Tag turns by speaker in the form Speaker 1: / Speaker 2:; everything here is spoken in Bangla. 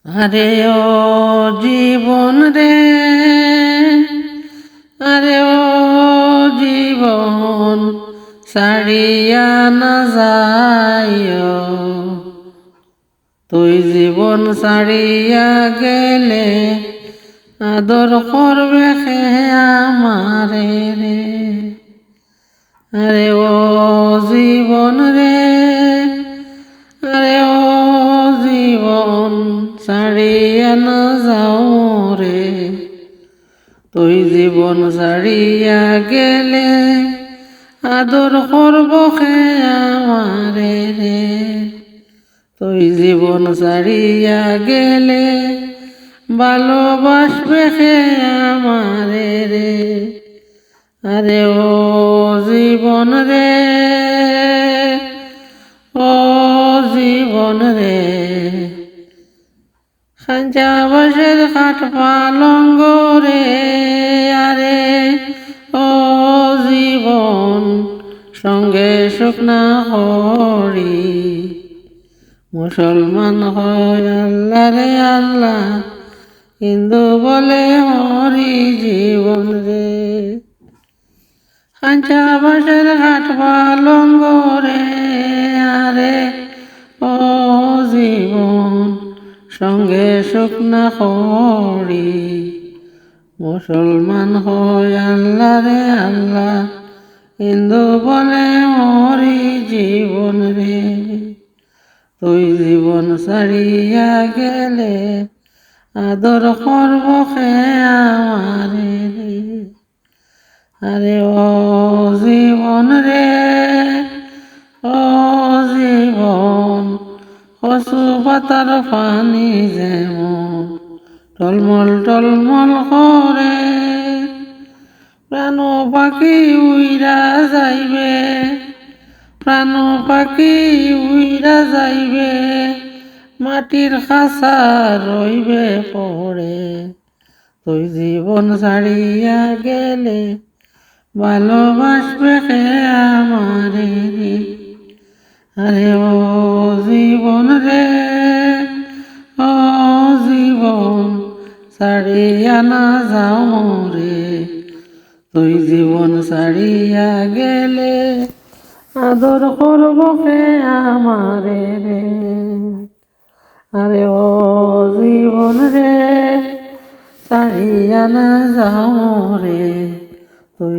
Speaker 1: আরে ও জীবন রে, আরে ও জীবন ছাড়িয়া না যাইও। তুই জীবন ছাড়িয়া গেলে আদর করবে কে আমারে রে। আরে ও জীবন রে, আরে ও জীবন ছাড়িয়া না যাও রে। তুই জীবন ছাড়িয়া গেলে আদর করব কে আমারে রে। তুই জীবন ছাড়িয়া গেলে ভালোবাসবে কে আমারে রে। আরে ও জীবন রে, ও জীবন রে, খাঁচা বাঁশের খাট পালঙ্গ রে। আরে ও জীবন সঙ্গে শুকনা হরি। মুসলমান হয় আল্লাহ রে আল্লাহ, হিন্দু বলে হরি জীবন রে। খাঁচা বাঁশের খাট পালঙ্গ রে। আরে ও জীবন সঙ্গে শুকনা খড়ি। মুসলমান হয় আল্লাহ রে আল্লাহ, হিন্দু বলে হরি জীবন রে। তুই জীবন ছাড়িয়া গেলে আদর করব কে আমারে রে। আরে ও জীবন রে, ও জীবন কচু পাতার পানি যেমন টলমল টলমল করে। প্রাণ পাখি উইরা যাইবে, প্রাণ পাখি উইরা যাইবে, মাটির খাঁচা রইবে পড়ে। তুই জীবন ছাড়িয়া গেলে ভালোবাসবে কে আমারে রে। আরে ও জীবন রে, ও জীবন ছাড়িয়া না যাও রে। তুই জীবন ছাড়িয়া গেলে আদর করব কে আমারে রে। আরে ও জীবন রে, ছাড়িয়া না যাও রে। তুই